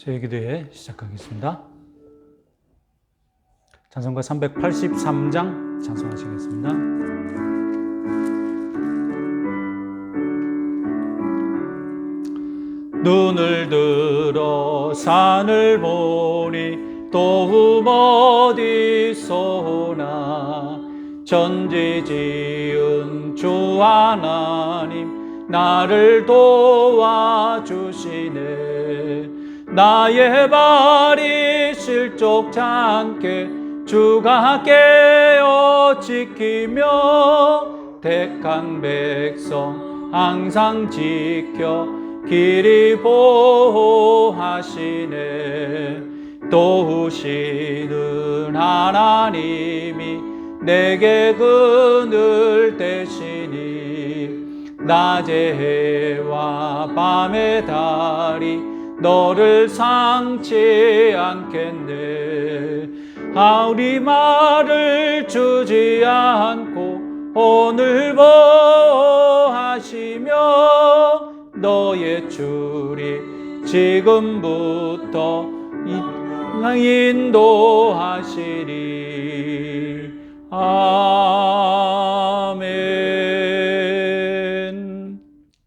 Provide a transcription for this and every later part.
수요기도회 시작하겠습니다. 찬송가 383장 찬송하시겠습니다. 눈을 들어 산을 보니 도움 어디서나 천지 지은 주 하나님 나를 도와주시네. 나의 발이 실족치 않게 주가 깨어 지키며 택한 백성 항상 지켜 길이 보호하시네. 도우시는 하나님이 내게 그늘 되시니 낮의 해와 밤의 달이 너를 상치 않겠네. 아우리 말을 주지 않고 오늘 보호하시며 너의 줄이 지금부터 인도하시리. 아멘.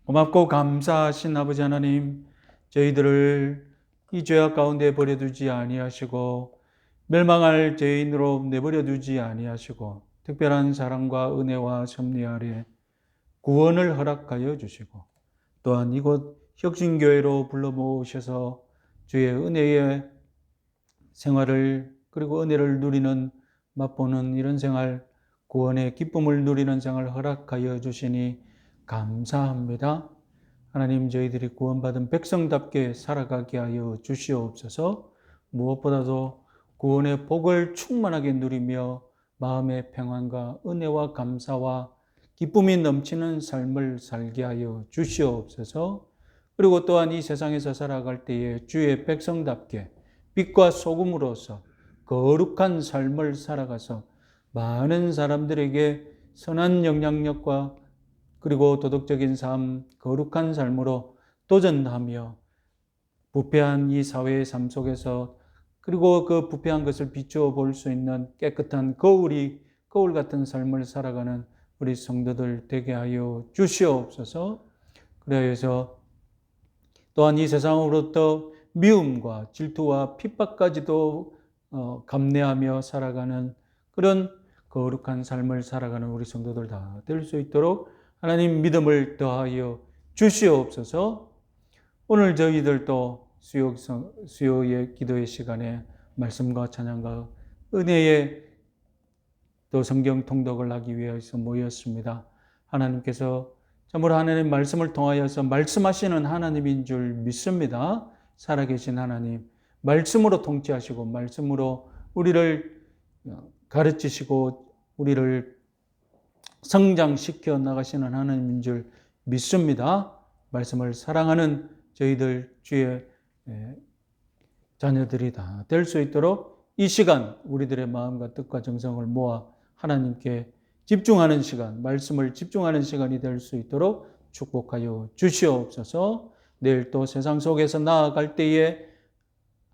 고맙고 감사하신 아버지 하나님, 저희들을 이 죄악 가운데 버려두지 아니하시고 멸망할 죄인으로 내버려두지 아니하시고 특별한 사랑과 은혜와 섭리 아래 구원을 허락하여 주시고 또한 이곳 혁신교회로 불러 모으셔서 주의 은혜의 생활을 그리고 은혜를 누리는 맛보는 이런 생활, 구원의 기쁨을 누리는 생활을 허락하여 주시니 감사합니다. 하나님, 저희들이 구원받은 백성답게 살아가게 하여 주시옵소서. 무엇보다도 구원의 복을 충만하게 누리며 마음의 평안과 은혜와 감사와 기쁨이 넘치는 삶을 살게 하여 주시옵소서. 그리고 또한 이 세상에서 살아갈 때에 주의 백성답게 빛과 소금으로서 거룩한 삶을 살아가서 많은 사람들에게 선한 영향력과 그리고 도덕적인 삶, 거룩한 삶으로 도전하며 부패한 이 사회의 삶 속에서 그리고 그 부패한 것을 비추어 볼 수 있는 깨끗한 거울 같은 삶을 살아가는 우리 성도들 되게 하여 주시옵소서. 그래서 또한 이 세상으로부터 미움과 질투와 핍박까지도 감내하며 살아가는 그런 거룩한 삶을 살아가는 우리 성도들 다 될 수 있도록 하나님 믿음을 더하여 주시옵소서. 오늘 저희들도 수요의 기도의 시간에 말씀과 찬양과 은혜의 또 성경 통독을 하기 위해서 모였습니다. 하나님께서 참으로 하나님 말씀을 통하여서 말씀하시는 하나님인 줄 믿습니다. 살아계신 하나님, 말씀으로 통치하시고 말씀으로 우리를 가르치시고 우리를 성장시켜 나가시는 하나님인 줄 믿습니다. 말씀을 사랑하는 저희들 주의 자녀들이 다 될 수 있도록 이 시간 우리들의 마음과 뜻과 정성을 모아 하나님께 집중하는 시간, 말씀을 집중하는 시간이 될 수 있도록 축복하여 주시옵소서. 내일 또 세상 속에서 나아갈 때에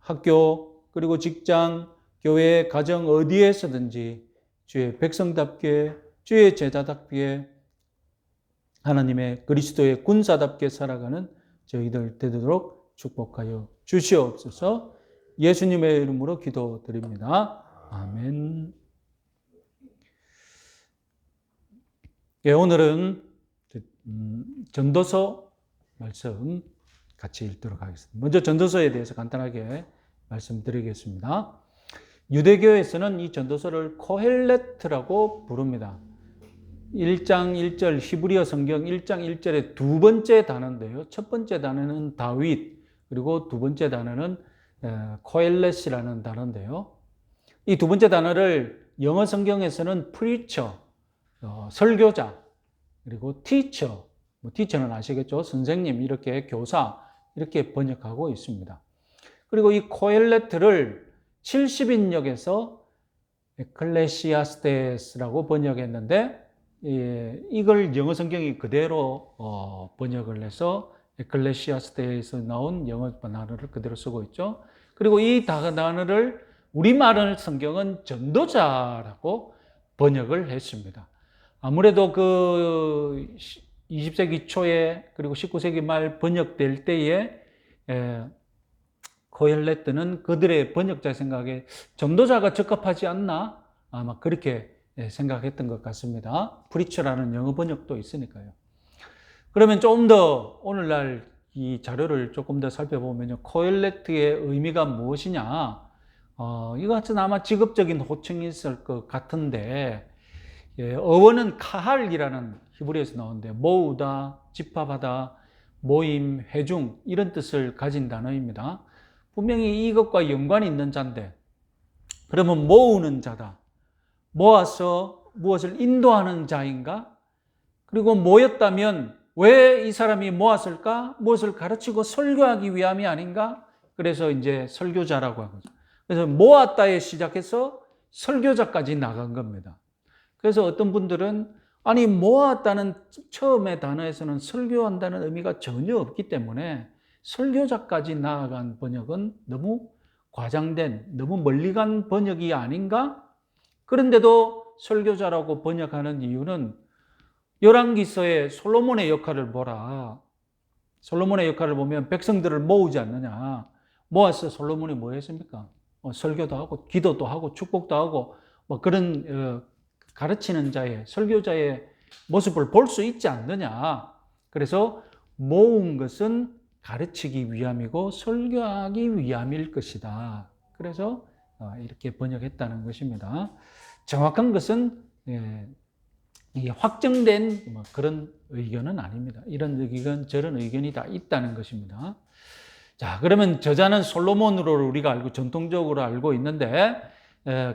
학교 그리고 직장, 교회, 가정 어디에서든지 주의 백성답게 주의 제자답게 하나님의 그리스도의 군사답게 살아가는 저희들 되도록 축복하여 주시옵소서. 예수님의 이름으로 기도드립니다. 아멘. 예, 오늘은 전도서 말씀 같이 읽도록 하겠습니다. 먼저 전도서에 대해서 간단하게 말씀드리겠습니다. 유대교에서는 이 전도서를 코헬레트라고 부릅니다. 1장 1절 히브리어 성경 1장 1절의 두 번째 단어인데요. 첫 번째 단어는 다윗, 그리고 두 번째 단어는 코엘렛이라는 단어인데요. 이 두 번째 단어를 영어 성경에서는 preacher, 설교자, 그리고 teacher, teacher는 아시겠죠? 선생님, 이렇게 교사, 이렇게 번역하고 있습니다. 그리고 이 코엘레트를 70인역에서 에클레시아스테스라고 번역했는데 이걸 영어 성경이 그대로 번역을 해서 에클레시아스테에서 나온 영어 단어를 그대로 쓰고 있죠. 그리고 이 단어를 우리말 성경은 전도자라고 번역을 했습니다. 아무래도 그 20세기 초에 그리고 19세기 말 번역될 때에 코엘레트는 그들의 번역자 생각에 전도자가 적합하지 않나? 아마 그렇게 생각했던 것 같습니다. 프리처라는 영어 번역도 있으니까요. 그러면 좀 더 오늘날 이 자료를 조금 더 살펴보면요. 코엘레트의 의미가 무엇이냐? 이것은 아마 직업적인 호칭이 있을 것 같은데, 어원은 카할이라는 히브리어에서 나오는데, 모으다, 집합하다, 모임, 회중, 이런 뜻을 가진 단어입니다. 분명히 이것과 연관이 있는 자인데, 그러면 모으는 자다. 모아서 무엇을 인도하는 자인가? 그리고 모였다면 왜 이 사람이 모았을까? 무엇을 가르치고 설교하기 위함이 아닌가? 그래서 이제 설교자라고 하거든요. 그래서 모았다에 시작해서 설교자까지 나간 겁니다. 그래서 어떤 분들은 아니 모았다는 처음의 단어에서는 설교한다는 의미가 전혀 없기 때문에 설교자까지 나아간 번역은 너무 과장된, 너무 멀리 간 번역이 아닌가? 그런데도 설교자라고 번역하는 이유는 열왕기서의 솔로몬의 역할을 보라. 솔로몬의 역할을 보면 백성들을 모으지 않느냐. 모아서 솔로몬이 뭐 했습니까? 설교도 하고 기도도 하고 축복도 하고 뭐 그런 가르치는 자의 설교자의 모습을 볼 수 있지 않느냐. 그래서 모은 것은 가르치기 위함이고 설교하기 위함일 것이다. 그래서 이렇게 번역했다는 것입니다. 정확한 것은 확정된 그런 의견은 아닙니다. 이런 의견, 저런 의견이 다 있다는 것입니다. 자, 그러면 저자는 솔로몬으로 우리가 알고 전통적으로 알고 있는데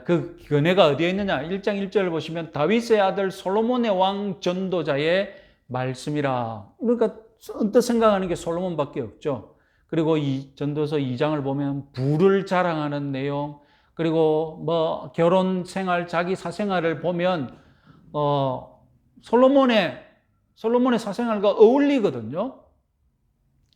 그 견해가 어디에 있느냐? 1장 1절을 보시면 다윗의 아들 솔로몬의 왕 전도자의 말씀이라. 그러니까 언뜻 생각하는 게 솔로몬밖에 없죠. 그리고 이 전도서 2장을 보면 부를 자랑하는 내용, 그리고 뭐 결혼 생활, 자기 사생활을 보면 솔로몬의 사생활과 어울리거든요.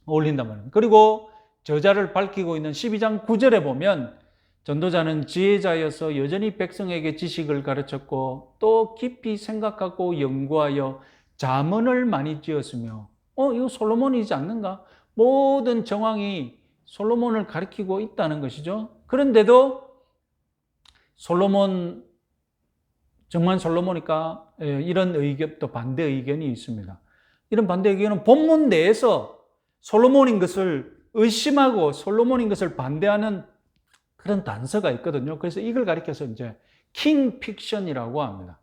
어울린단 말입니다. 그리고 저자를 밝히고 있는 12장 9절에 보면 전도자는 지혜자여서 여전히 백성에게 지식을 가르쳤고 또 깊이 생각하고 연구하여 잠언을 많이 지었으며 이거 솔로몬이지 않는가? 모든 정황이 솔로몬을 가리키고 있다는 것이죠. 그런데도 솔로몬 정말 솔로몬이니까 이런 의견, 또 반대 의견이 있습니다. 이런 반대 의견은 본문 내에서 솔로몬인 것을 의심하고 솔로몬인 것을 반대하는 그런 단서가 있거든요. 그래서 이걸 가리켜서 이제 킹 픽션이라고 합니다.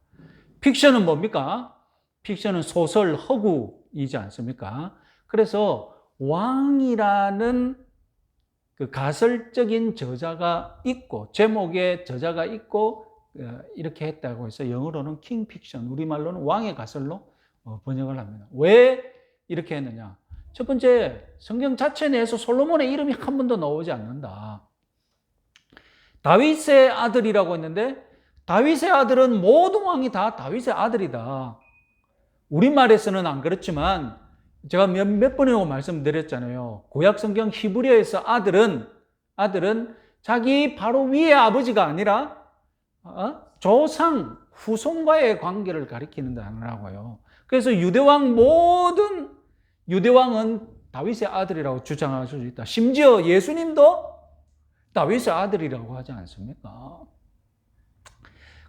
픽션은 뭡니까? 픽션은 소설, 허구이지 않습니까? 그래서 왕이라는 그 가설적인 저자가 있고 제목에 저자가 있고 이렇게 했다고 해서 영어로는 킹 픽션, 우리말로는 왕의 가설로 번역을 합니다. 왜 이렇게 했느냐? 첫 번째, 성경 자체 내에서 솔로몬의 이름이 한 번도 나오지 않는다. 다윗의 아들이라고 했는데 다윗의 아들은 모든 왕이 다 다윗의 아들이다. 우리말에서는 안 그렇지만 제가 몇 번이라고 말씀드렸잖아요. 구약 성경 히브리어에서 아들은 자기 바로 위의 아버지가 아니라 조상, 후손과의 관계를 가리키는 단어라고요. 그래서 모든 유대왕은 다윗의 아들이라고 주장할 수 있다. 심지어 예수님도 다윗의 아들이라고 하지 않습니까?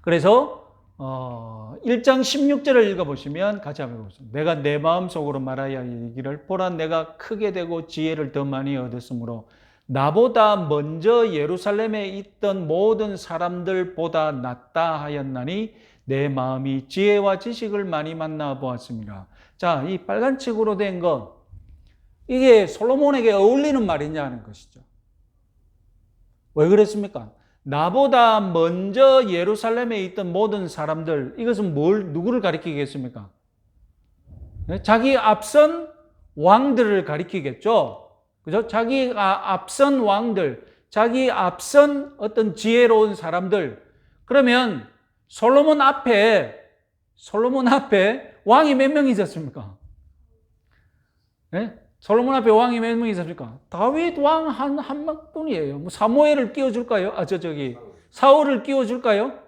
그래서 1장 16절을 읽어보시면 같이 한번 보겠습니다. 내가 내 마음속으로 말하여 이르기를 보라 내가 크게 되고 지혜를 더 많이 얻었으므로 나보다 먼저 예루살렘에 있던 모든 사람들보다 낫다 하였나니 내 마음이 지혜와 지식을 많이 만나 보았습니다. 자, 이 빨간 칙으로 된 것, 이게 솔로몬에게 어울리는 말이냐는 것이죠. 왜 그랬습니까? 나보다 먼저 예루살렘에 있던 모든 사람들, 이것은 누구를 가리키겠습니까? 자기 앞선 왕들을 가리키겠죠. 그죠? 자기 앞선 왕들, 자기 앞선 어떤 지혜로운 사람들. 그러면 솔로몬 앞에 왕이 몇 명 있었습니까? 네? 솔로몬 앞에 왕이 몇 명 있습니까? 다윗 왕 한 명뿐이에요. 뭐 사무엘을 끼워줄까요? 사울을 끼워줄까요?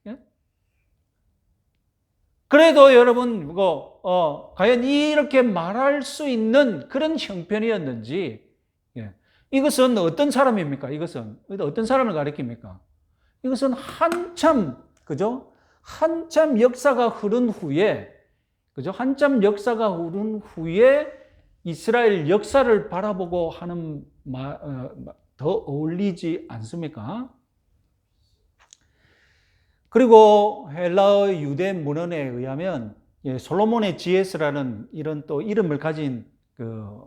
예? 그래도 여러분, 과연 이렇게 말할 수 있는 그런 형편이었는지, 예. 이것은 어떤 사람입니까? 이것은 어떤 사람을 가리킵니까? 이것은 한참, 그죠? 한참 역사가 흐른 후에, 그죠? 한참 역사가 흐른 후에 이스라엘 역사를 바라보고 하는 더 어울리지 않습니까? 그리고 헬라어 유대 문헌에 의하면 솔로몬의 지혜서라는 이런 또 이름을 가진 그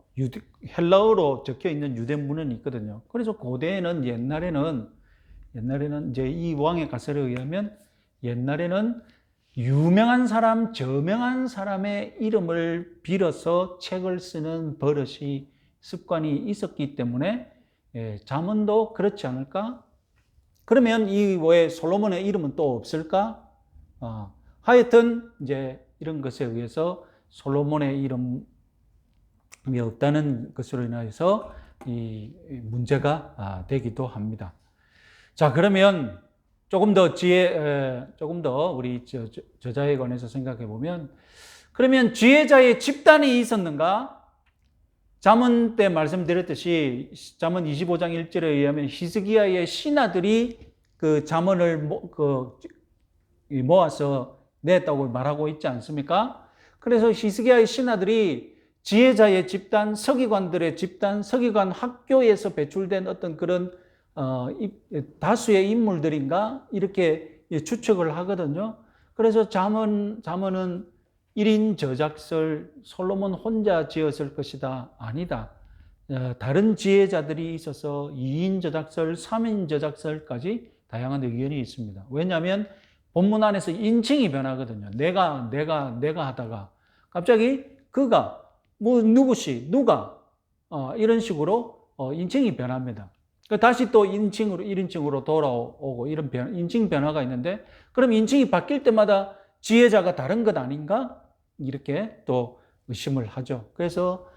헬라어로 적혀 있는 유대 문헌이 있거든요. 그래서 고대에는 옛날에는 이제 이 왕의 가설에 의하면 옛날에는 유명한 사람, 저명한 사람의 이름을 빌어서 책을 쓰는 버릇이 습관이 있었기 때문에 잠언도 그렇지 않을까? 그러면 이 외에 솔로몬의 이름은 또 없을까? 하여튼 이제 이런 것에 의해서 솔로몬의 이름이 없다는 것으로 인해서 이 문제가 되기도 합니다. 자, 그러면 조금 더 우리 저자에 관해서 생각해 보면, 그러면 지혜자의 집단이 있었는가? 잠언 때 말씀드렸듯이 잠언 25장 1절에 의하면 히스기야의 신하들이 그 잠언을 모아서 냈다고 말하고 있지 않습니까? 그래서 히스기야의 신하들이 지혜자의 집단, 서기관들의 집단, 서기관 학교에서 배출된 어떤 그런 다수의 인물들인가 이렇게 추측을 하거든요. 그래서 잠언은 1인 저작설, 솔로몬 혼자 지었을 것이다. 아니다. 다른 지혜자들이 있어서 2인 저작설, 3인 저작설까지 다양한 의견이 있습니다. 왜냐하면 본문 안에서 인칭이 변하거든요. 내가 하다가 갑자기 그가, 누가 이런 식으로 인칭이 변합니다. 다시 또 1인칭으로 돌아오고 이런 인칭 변화가 있는데, 그럼 인칭이 바뀔 때마다 지혜자가 다른 것 아닌가? 이렇게 또 의심을 하죠. 그래서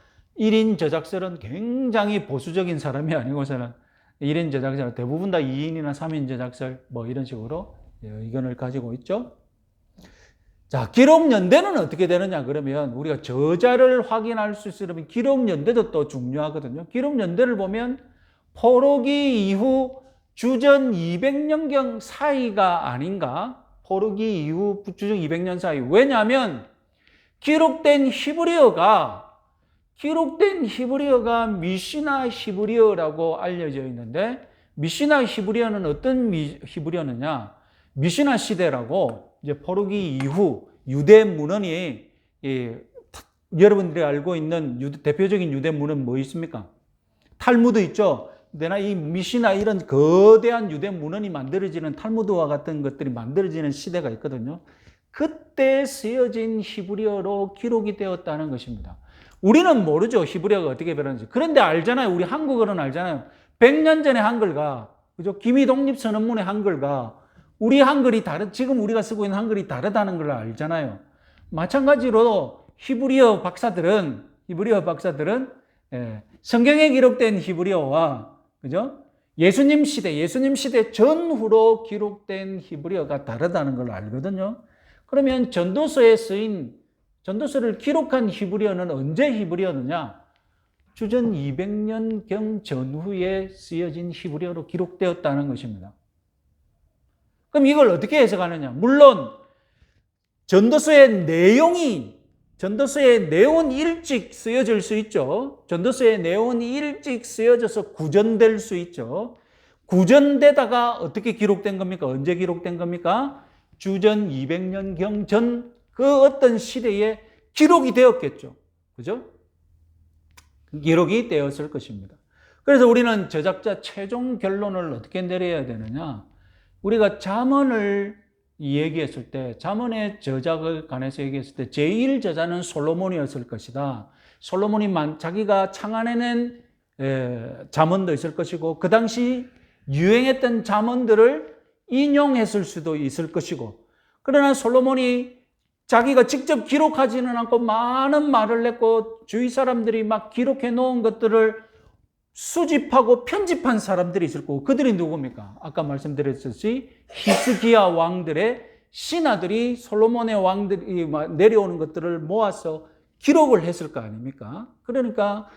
1인 저작설은 굉장히 보수적인 사람이 아니고서는 1인 저작설, 대부분 다 2인이나 3인 저작설 이런 식으로 의견을 가지고 있죠. 자, 기록연대는 어떻게 되느냐 그러면 우리가 저자를 확인할 수 있으려면 기록연대도 또 중요하거든요. 기록연대를 보면 포로기 이후 주전 200년경 사이가 아닌가? 포로기 이후 주전 200년 사이. 왜냐하면 기록된 히브리어가 미시나 히브리어라고 알려져 있는데, 미시나 히브리어는 어떤 히브리어느냐? 미시나 시대라고 이제 포로기 이후 유대 문헌이 여러분들이 알고 있는 대표적인 유대 문헌 뭐 있습니까? 탈무드 있죠. 근데 이 미시나 이런 거대한 유대 문헌이 만들어지는 탈무드와 같은 것들이 만들어지는 시대가 있거든요. 그때 쓰여진 히브리어로 기록이 되었다는 것입니다. 우리는 모르죠. 히브리어가 어떻게 변하는지. 그런데 알잖아요. 우리 한국어는 알잖아요. 100년 전의 한글과, 그죠? 기미독립선언문의 한글과 우리 한글이 지금 우리가 쓰고 있는 한글이 다르다는 걸 알잖아요. 마찬가지로 히브리어 박사들은 성경에 기록된 히브리어와, 그죠? 예수님 시대 전후로 기록된 히브리어가 다르다는 걸 알거든요. 그러면 전도서를 기록한 히브리어는 언제 히브리어느냐? 주전 200년경 전후에 쓰여진 히브리어로 기록되었다는 것입니다. 그럼 이걸 어떻게 해석하느냐? 물론 전도서의 내용은 일찍 쓰여질 수 있죠. 전도서의 내용은 일찍 쓰여져서 구전될 수 있죠. 구전되다가 어떻게 기록된 겁니까? 언제 기록된 겁니까? 주전 200년경 전 그 어떤 시대에 기록이 되었겠죠. 그죠? 기록이 되었을 것입니다. 그래서 우리는 저작자 최종 결론을 어떻게 내려야 되느냐? 우리가 잠언을 얘기했을 때, 잠언의 저작을 관해서 얘기했을 때 제1저자는 솔로몬이었을 것이다. 솔로몬이 자기가 창안해낸 잠언도 있을 것이고, 그 당시 유행했던 잠언들을 인용했을 수도 있을 것이고, 그러나 솔로몬이 자기가 직접 기록하지는 않고 많은 말을 냈고 주위 사람들이 막 기록해 놓은 것들을 수집하고 편집한 사람들이 있을 거고, 그들이 누굽니까? 아까 말씀드렸듯이 히스기야 왕들의 신하들이 솔로몬의 왕들이 내려오는 것들을 모아서 기록을 했을 거 아닙니까? 그러니까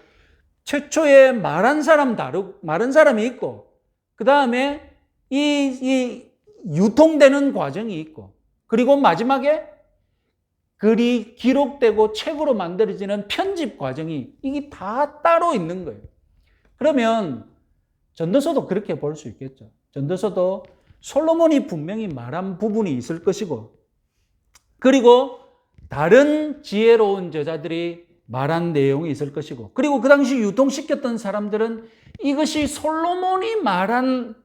최초에 말한 사람이 있고, 그 다음에 이 유통되는 과정이 있고, 그리고 마지막에 글이 기록되고 책으로 만들어지는 편집 과정이, 이게 다 따로 있는 거예요. 그러면 전도서도 그렇게 볼 수 있겠죠. 전도서도 솔로몬이 분명히 말한 부분이 있을 것이고, 그리고 다른 지혜로운 저자들이 말한 내용이 있을 것이고, 그리고 그 당시 유통시켰던 사람들은 이것이 솔로몬이 말한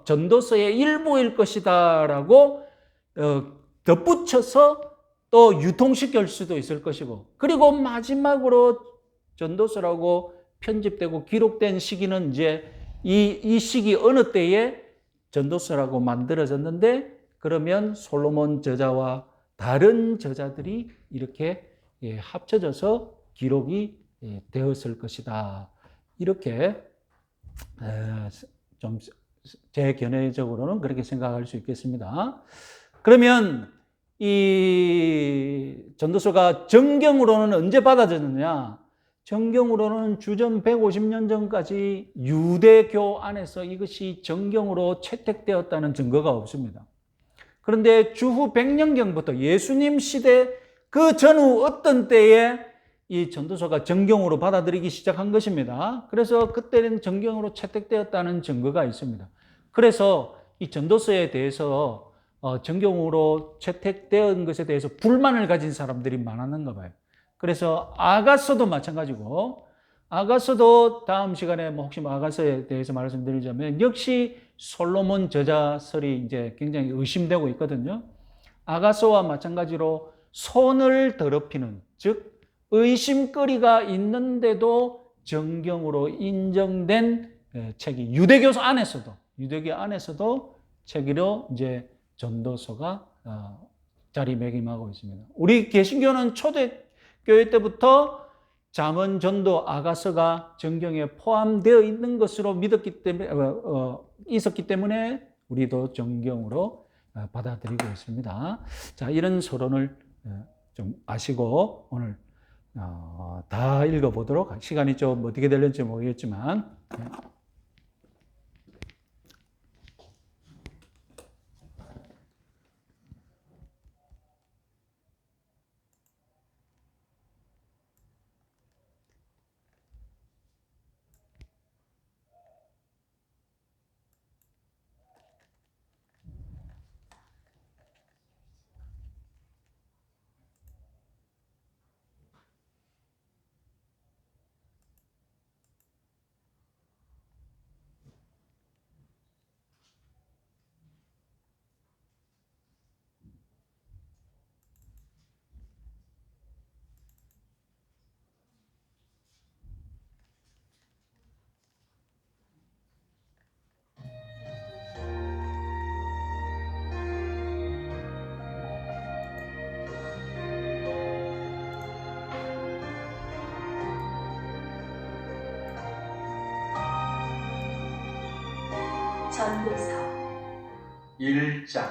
전도서의 일부일 것이다라고 덧붙여서 또 유통시킬 수도 있을 것이고, 그리고 마지막으로 전도서라고 편집되고 기록된 시기는 이제 이 시기 어느 때에 전도서라고 만들어졌는데, 그러면 솔로몬 저자와 다른 저자들이 이렇게 합쳐져서 기록이 되었을 것이다. 이렇게 좀 제 견해적으로는 그렇게 생각할 수 있겠습니다. 그러면 이 전도서가 정경으로는 언제 받아졌느냐? 정경으로는 주전 150년 전까지 유대교 안에서 이것이 정경으로 채택되었다는 증거가 없습니다. 그런데 주후 100년경부터 예수님 시대 그 전후 어떤 때에 이 전도서가 정경으로 받아들이기 시작한 것입니다. 그래서 그때는 정경으로 채택되었다는 증거가 있습니다. 그래서 이 전도서에 대해서 정경으로 채택된 것에 대해서 불만을 가진 사람들이 많았는가 봐요. 그래서 아가서도 마찬가지고, 아가서도 다음 시간에 혹시 아가서에 대해서 말씀드리자면 역시 솔로몬 저자설이 이제 굉장히 의심되고 있거든요. 아가서와 마찬가지로 손을 더럽히는, 즉 의심거리가 있는데도 정경으로 인정된 책이 유대교 안에서도 책으로 이제 전도서가 자리매김하고 있습니다. 우리 개신교는 초대교회 때부터 잠언, 전도, 아가서가 정경에 포함되어 있는 것으로 믿었기 때문에 있었기 때문에 우리도 정경으로 받아들이고 있습니다. 자, 이런 서론을 좀 아시고 오늘 다 읽어보도록, 시간이 좀 어떻게 될는지 모르겠지만 전도서 1장.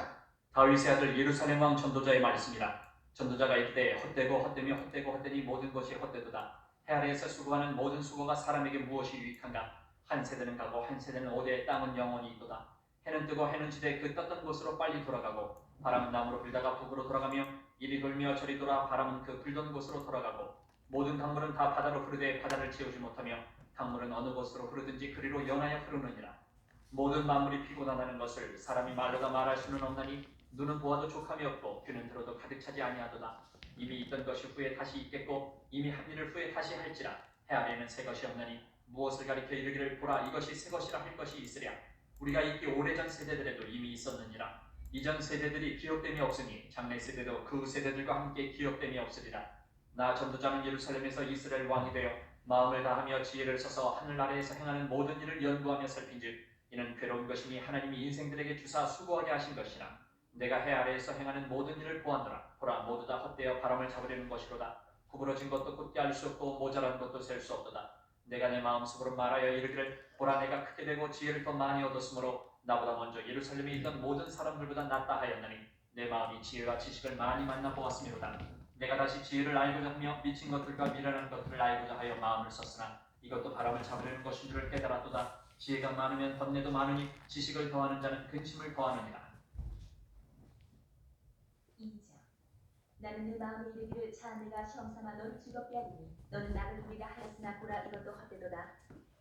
다윗의 아들 예루살렘 왕 전도자의 말씀이라. 전도자가 이르되 헛되고 헛되며 헛되고 헛되니 모든 것이 헛되도다. 해 아래에서 수고하는 모든 수고가 사람에게 무엇이 유익한가? 한 세대는 가고 한 세대는 오되 땅은 영원히 있도다. 해는 뜨고 해는 지되 그 떴던 곳으로 빨리 돌아가고, 바람은 남으로 불다가 북으로 돌아가며, 이리 돌며 저리 돌아 바람은 그 불던 곳으로 돌아가고, 모든 강물은 다 바다로 흐르되 바다를 채우지 못하며, 강물은 어느 곳으로 흐르든지 그리로 연하여 흐르느니라. 모든 만물이 피곤하다는 것을 사람이 말로다 말할 수는 없나니, 눈은 보아도 족함이 없고 귀는 들어도 가득 차지 아니하도다. 이미 있던 것이 후에 다시 있겠고 이미 한 일을 후에 다시 할지라. 해 아래에는 새 것이 없나니 무엇을 가리켜 이르기를 보라 이것이 새 것이라 할 것이 있으랴. 우리가 있기 오래전 세대들에도 이미 있었느니라. 이전 세대들이 기억됨이 없으니 장래 세대도 그 세대들과 함께 기억됨이 없으리라. 나 전도자는 예루살렘에서 이스라엘 왕이 되어 마음을 다하며 지혜를 써서 하늘 아래에서 행하는 모든 일을 연구하며 살핀즉, 이는 괴로운 것이니 하나님이 인생들에게 주사 수고하게 하신 것이라. 내가 해 아래에서 행하는 모든 일을 보았노라. 보라, 모두 다 헛되어 바람을 잡으려는 것이로다. 구부러진 것도 굳게 알 수 없고 모자란 것도 셀 수 없도다. 내가 내 마음속으로 말하여 이르기를, 보라, 내가 크게 되고 지혜를 더 많이 얻었으므로 나보다 먼저 예루살렘에 있던 모든 사람들보다 낫다 하였나니 내 마음이 지혜와 지식을 많이 만나 보았음이로다. 내가 다시 지혜를 알고자 하며 미친 것들과 미련한 것들을 알고자 하여 마음을 썼으나 이것도 바람을 잡으려는 것인 줄을 깨달았도다. 지혜가 많으면 번뇌도 많으니 지식을 더하는 자는 근심을 더하느니라. 2장. 나는 내 마음에 이르기를, 자, 내가 시험삼아 너를 즐겁게 하리니 너는 나를 우리가 하였으나 보라, 이것도 헛되도다.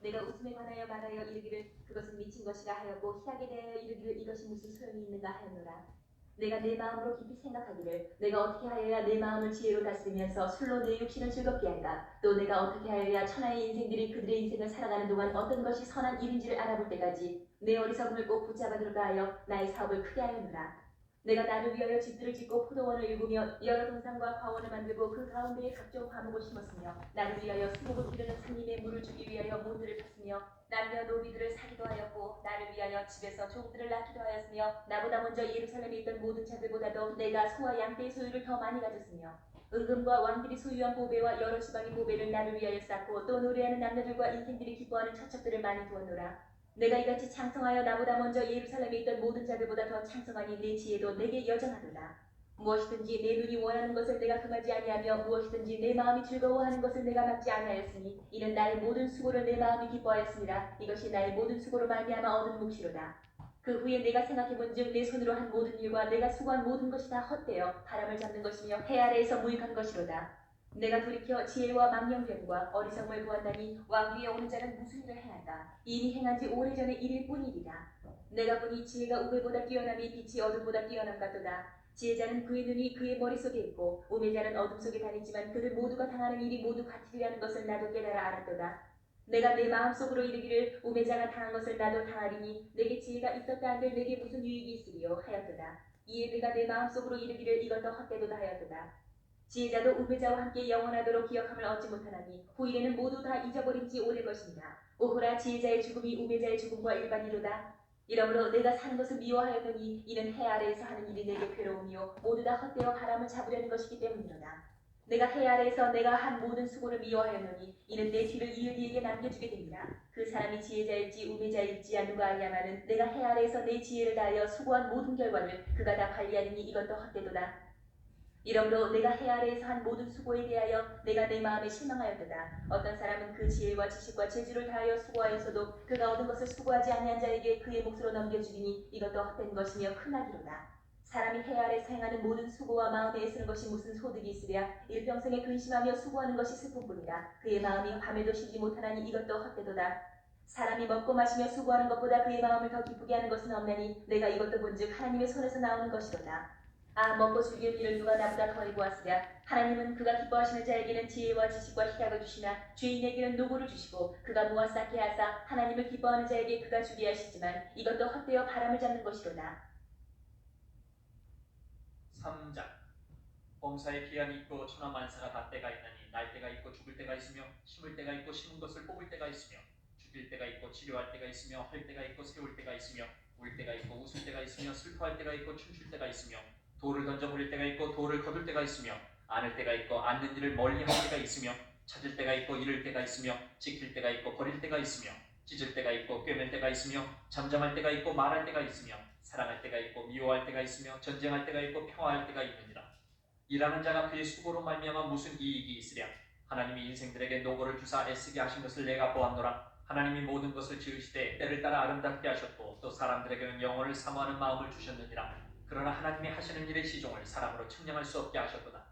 내가 웃음에 관하여 말하여 이르기를, 그것은 미친 것이라 하였고 희락에 대하여 이르기를, 이것이 무슨 소용이 있는가 하였노라. 내가 내 마음으로 깊이 생각하기를, 내가 어떻게 하여야 내 마음을 지혜로 다스리면서 술로 내 육신을 즐겁게 할까? 또 내가 어떻게 하여야 천하의 인생들이 그들의 인생을 살아가는 동안 어떤 것이 선한 일인지를 알아볼 때까지 내 어리석음을 꼭 붙잡아 들어가 하여 나의 사업을 크게 하였노라. 내가 나를 위하여 집들을 짓고 포도원을 일구며 여러 동산과 과원을 만들고 그 가운데에 각종 과목을 심었으며 나를 위하여 수목을 기르는 산림에 물을 주기 위하여 모들을 폈으며 남녀 노비들을 사기도 하였고 나를 위하여 집에서 종들을 낳기도 하였으며 나보다 먼저 예루살렘에 있던 모든 자들보다도 내가 소와 양떼의 소유를 더 많이 가졌으며 은금과 왕들이 소유한 보배와 여러 지방의 보배를 나를 위하여 쌓고 또 노래하는 남녀들과 인생들이 기뻐하는 처첩들을 많이 두었노라. 내가 이같이 창성하여 나보다 먼저 예루살렘에 있던 모든 자들보다 더 창성하니 내 지혜도 내게 여전하도다. 무엇이든지 내 눈이 원하는 것을 내가 금하지 아니하며 무엇이든지 내 마음이 즐거워하는 것을 내가 막지 아니하였으니 이는 나의 모든 수고를 내 마음이 기뻐하였습니다. 이것이 나의 모든 수고로 말미암아 얻은 몫이로다. 그 후에 내가 생각해본즉 내 손으로 한 모든 일과 내가 수고한 모든 것이 다 헛되어 바람을 잡는 것이며 해 아래에서 무익한 것이로다. 내가 돌이켜 지혜와 망령됨과 어리석음을 보았나니 왕 위에 오는 자는 무슨 일을 행할까? 이미 행한 지 오래전의 일일 뿐이리라. 내가 보니 지혜가 우배보다 뛰어남이 빛이 어둠보다 뛰어남 같도다. 지혜자는 그의 눈이 그의 머릿속에 있고 우매자는 어둠 속에 다니지만 그들 모두가 당하는 일이 모두 같으리라는 것을 나도 깨달아 알았도다. 내가 내 마음속으로 이르기를, 우매자가 당한 것을 나도 당하리니 내게 지혜가 있었다 한들 내게 무슨 유익이 있으리요 하였도다. 이에 내가 내 마음속으로 이르기를, 이것도 헛되도다 하였도다. 지혜자도 우매자와 함께 영원하도록 기억함을 얻지 못하나니 후일에는 모두 다 잊어버린 지 오래 것이니라. 오호라, 지혜자의 죽음이 우매자의 죽음과 일반이로다. 이러므로 내가 사는 것을 미워하였더니 이는 해 아래에서 하는 일이 내게 괴로움이요 모두 다 헛되어 바람을 잡으려는 것이기 때문이로다. 내가 해 아래에서 내가 한 모든 수고를 미워하였노니 이는 내 뒤를 이을 이에게 남겨주게 됩니다. 그 사람이 지혜자일지 우매자일지야 누가 알냐마는 내가 해 아래에서 내 지혜를 다하여 수고한 모든 결과를 그가 다 관리하리니 이것도 헛되도다. 이러므로 내가 해 아래에서 한 모든 수고에 대하여 내가 내 마음에 실망하였도다. 어떤 사람은 그 지혜와 지식과 재주를 다하여 수고하였어도 그가 얻은 것을 수고하지 아니한 자에게 그의 몫으로 넘겨주리니 이것도 헛된 것이며 크나기로다. 사람이 해 아래에서 행하는 모든 수고와 마음에 애쓰는 것이 무슨 소득이 있으랴? 일평생에 근심하며 수고하는 것이 슬픔뿐이라. 그의 마음이 밤에도 쉬지 못하나니 이것도 헛되도다. 사람이 먹고 마시며 수고하는 것보다 그의 마음을 더 기쁘게 하는 것은 없나니 내가 이것도 본즉 하나님의 손에서 나오는 것이로다. 아, 먹고 즐길 일을 누가 나보다 더 해보았으랴? 하나님은 그가 기뻐하시는 자에게는 지혜와 지식과 희락을 주시나 죄인에게는 노고를 주시고 그가 모아 쌓게 하사 하나님을 기뻐하는 자에게 그가 주게 하시지만 이것도 헛되어 바람을 잡는 것이로다. 3장. 범사에 기한이 있고 천하만사가 다 때가 있나니 날 때가 있고 죽을 때가 있으며 심을 때가 있고 심은 것을 뽑을 때가 있으며 죽일 때가 있고 치료할 때가 있으며 할 때가 있고 세울 때가 있으며 울 때가 있고 웃을 때가 있으며 슬퍼할 때가 있고 춤출 때가 있으며 돌을 던져버릴 때가 있고 돌을 거둘 때가 있으며 안을 때가 있고 앉는 일을 멀리할 때가 있으며 찾을 때가 있고 잃을 때가 있으며 지킬 때가 있고 버릴 때가 있으며 찢을 때가 있고 꿰맬 때가 있으며 잠잠할 때가 있고 말할 때가 있으며 사랑할 때가 있고 미워할 때가 있으며 전쟁할 때가 있고 평화할 때가 있느니라. 일하는 자가 그의 수고로 말미암아 무슨 이익이 있으랴? 하나님이 인생들에게 노고를 주사 애쓰게 하신 것을 내가 보았노라. 하나님이 모든 것을 지으시되 때를 따라 아름답게 하셨고 또 사람들에게는 영혼을 사모하는 마음을 주셨느니라. 그러나 하나님이 하시는 일의 시종을 사람으로 측량할 수 없게 하셨도다.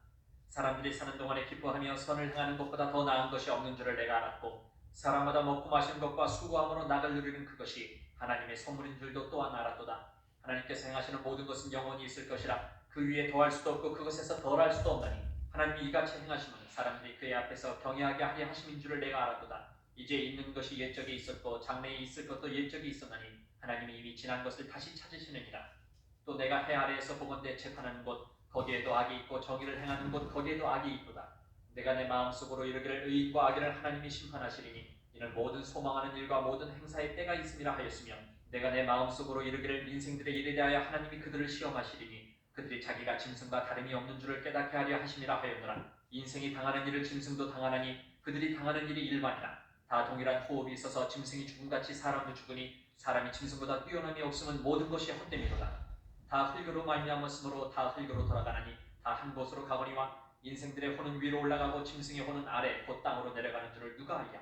사람들이 사는 동안에 기뻐하며 선을 행하는 것보다 더 나은 것이 없는 줄을 내가 알았고 사람마다 먹고 마시는 것과 수고함으로 낙을 누리는 그것이 하나님의 선물인 줄도 또한 알았도다. 하나님께서 행하시는 모든 것은 영원히 있을 것이라. 그 위에 더할 수도 없고 그것에서 덜할 수도 없나니 하나님이 이같이 행하심은 사람들이 그의 앞에서 경외하게 하려 하심인 줄을 내가 알았도다. 이제 있는 것이 옛적에 있었고 장래에 있을 것도 옛적에 있었나니 하나님이 이미 지난 것을 다시 찾으시느니라. 또 내가 해 아래에서 보건대 재판하는 곳 거기에도 악이 있고 정의를 행하는 곳 거기에도 악이 있도다. 내가 내 마음속으로 이르기를 의인과 악인을 하나님이 심판하시리니 이는 모든 소망하는 일과 모든 행사에 때가 있음이라 하였으며 내가 내 마음속으로 이르기를 인생들의 일에 대하여 하나님이 그들을 시험하시리니 그들이 자기가 짐승과 다름이 없는 줄을 깨닫게 하려 하심이라 하였노라. 인생이 당하는 일을 짐승도 당하나니 그들이 당하는 일이 일반이라. 다 동일한 호흡이 있어서 짐승이 죽음같이 사람도 죽으니 사람이 짐승보다 뛰어남이 없으면 모든 것이 헛됨이로다. 다 흙으로 말미암았으므로 다 흙으로 돌아가나니 다 한 곳으로 가거니와 인생들의 혼은 위로 올라가고 짐승의 혼은 아래 곧 땅으로 내려가는 줄을 누가 알랴.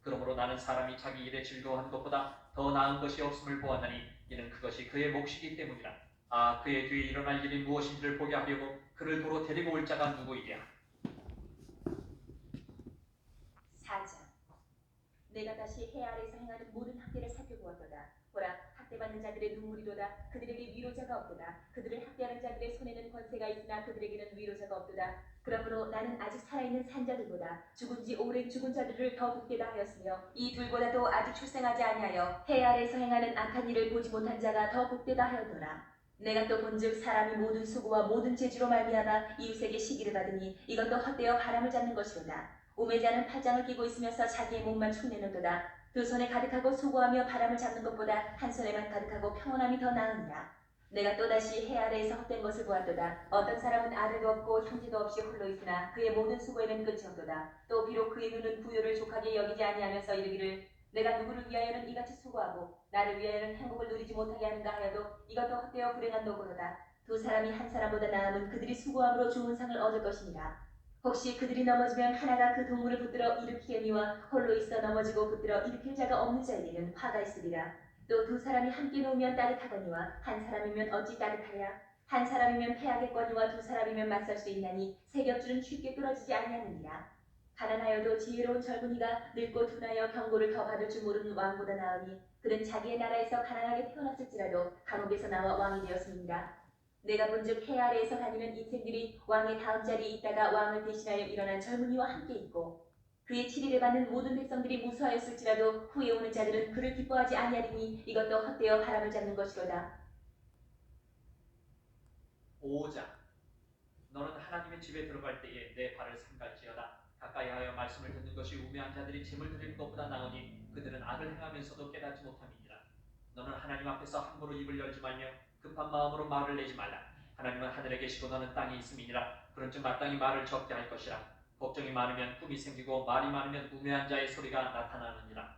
그러므로 나는 사람이 자기 일에 즐거워하는 것보다 더 나은 것이 없음을 보았나니 이는 그것이 그의 몫이기 때문이라. 아, 그의 뒤에 일어날 일이 무엇인지를 보게 하려고 그를 도로 데리고 올 자가 누구이랴. 4장. 내가 다시 해 아래에서 행하는 모든 학대를 살펴보았도다. 보라, 학대받는 자들의 눈물이로다. 그들에게 위로자가 없도다. 그들을 학대하는 자들의 손에는 권세가 있으나 그들에게는 위로자가 없도다. 그러므로 나는 아직 살아있는 산자들보다 죽은 지 오랜 죽은 자들을 더 돕게다 하였으며 이 둘보다도 아직 출생하지 아니하여 해 아래에서 행하는 악한 일을 보지 못한 자가 더 복되다 하였노라. 내가 또 본즉 사람이 모든 수고와 모든 재주로 말미암아 이웃에게 시기를 받으니 이것도 헛되어 바람을 잡는 것이로다. 우매자는 팔짱을 끼고 있으면서 자기의 몸만 축내는도다. 두 손에 가득하고 수고하며 바람을 잡는 것보다 한 손에만 가득하고 평온함이 더 나으니라. 내가 또다시 해 아래에서 헛된 것을 보았도다. 어떤 사람은 아들도 없고 형제도 없이 홀로 있으나 그의 모든 수고에는 끝이 없도다. 또 비록 그의 눈은 부요를 족하게 여기지 아니하면서 이르기를 내가 누구를 위하여는 이같이 수고하고 나를 위하여는 행복을 누리지 못하게 하는가 하여도 이것도 헛되어 불행한 노고로다. 두 사람이 한 사람보다 나음은 그들이 수고함으로 좋은 상을 얻을 것이니라. 혹시 그들이 넘어지면 하나가 그 동물을 붙들어 일으키려니와 홀로 있어 넘어지고 붙들어 일으킬 자가 없는 자에게는 화가 있으리라. 또 두 사람이 함께 놓으면 따뜻하거니와 한 사람이면 어찌 따뜻하랴. 한 사람이면 패하겠거니와 두 사람이면 맞설 수 있나니 세 겹줄은 쉽게 끊어지지 아니하느니라. 가난하여도 지혜로운 젊은이가 늙고 둔하여 경고를 더 받을 줄 모르는 왕보다 나으니 그는 자기의 나라에서 가난하게 태어났을지라도 감옥에서 나와 왕이 되었습니다. 내가 본즉 해 아래에서 다니는 인생들이 왕의 다음 자리에 있다가 왕을 대신하여 일어난 젊은이와 함께 있고 그의 치리를 받는 모든 백성들이 무수하였을지라도 후에 오는 자들은 그를 기뻐하지 아니하리니 이것도 헛되어 바람을 잡는 것이로다. 5장. 너는 하나님의 집에 들어갈 때에 내 발을 삼갈지어다. 가까이하여 말씀을 듣는 것이 우매한 자들이 짐을 드리는 것보다 나으니 그들은 악을 행하면서도 깨닫지 못함이니라. 너는 하나님 앞에서 함부로 입을 열지 말며 급한 마음으로 말을 내지 말라. 하나님은 하늘에 계시고 너는 땅에 있음이니라. 그런즉 마땅히 말을 적게 할 것이라. 걱정이 많으면 꿈이 생기고 말이 많으면 우매한 자의 소리가 나타나느니라.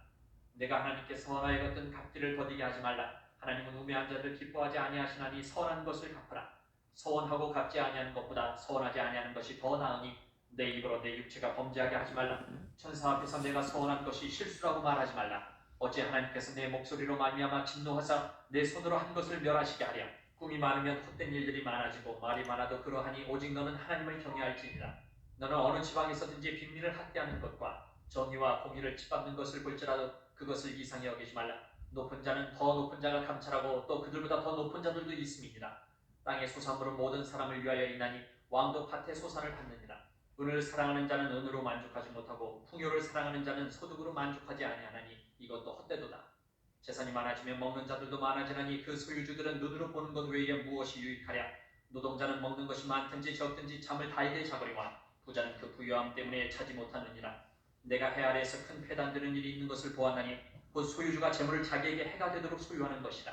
내가 하나님께 선하여 걷던 갚기를 더디게 하지 말라. 하나님은 우매한 자들 기뻐하지 아니하시나니 선한 것을 갚으라. 서원하고 갚지 아니하는 것보다 서원하지 아니하는 것이 더 나으니 내 입으로 내 육체가 범죄하게 하지 말라. 천사 앞에서 내가 서원한 것이 실수라고 말하지 말라. 어찌 하나님께서 내 목소리로 말미암아 진노하사 내 손으로 한 것을 멸하시게 하랴. 꿈이 많으면 헛된 일들이 많아지고 말이 많아도 그러하니 오직 너는 하나님을 경외할지니라. 너는 어느 지방에서든지 빈민을 학대하는 것과 정의와 공의를 짓밟는 것을 볼지라도 그것을 이상히 여기지 말라. 높은 자는 더 높은 자가 감찰하고 또 그들보다 더 높은 자들도 있음이니라. 땅의 소산물은 모든 사람을 위하여 있나니 왕도 밭의 소산을 받느니라. 은을 사랑하는 자는 은으로 만족하지 못하고 풍요를 사랑하는 자는 소득으로 만족하지 아니하나니 이것도 헛되도다. 재산이 많아지면 먹는 자들도 많아지나니 그 소유주들은 눈으로 보는 것 외에 무엇이 유익하랴. 노동자는 먹는 것이 많든지 적든지 잠을 다이게 자거리와 부자는 그 부유함 때문에 차지 못하느니라. 내가 해 아래에서 큰 패단되는 일이 있는 것을 보았나니 곧 소유주가 재물을 자기에게 해가 되도록 소유하는 것이다.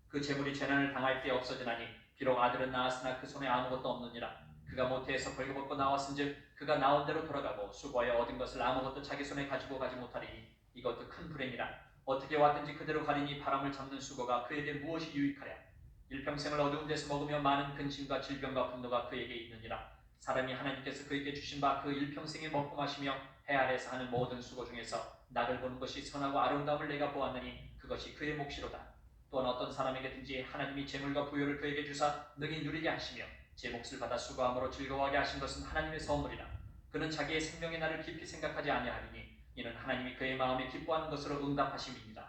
그 재물이 재난을 당할 때 없어지나니 비록 아들은 낳았으나 그 손에 아무것도 없느니라. 그가 모태에서 벌거벗고 나왔은즉 그가 나온 대로 돌아가고 수고하여 얻은 것을 아무것도 자기 손에 가지고 가지 못하리니 이것도 큰 불행이라. 어떻게 왔든지 그대로 가리니 바람을 잡는 수고가 그에게 무엇이 유익하랴. 일평생을 어두운 데서 먹으며 많은 근심과 질병과 분노가 그에게 있느니라. 사람이 하나님께서 그에게 주신 바 그 일평생에 먹고 마시며 해 아래에서 하는 모든 수고 중에서 낙을 보는 것이 선하고 아름다움을 내가 보았느니 그것이 그의 몫이로다. 또한 어떤 사람에게든지 하나님이 재물과 부요를 그에게 주사 능히 누리게 하시며 제 몫을 받아 수고함으로 즐거워하게 하신 것은 하나님의 선물이라. 그는 자기의 생명의 날을 깊이 생각하지 아니하리니 이는 하나님이 그의 마음에 기뻐하는 것으로 응답하심입니다.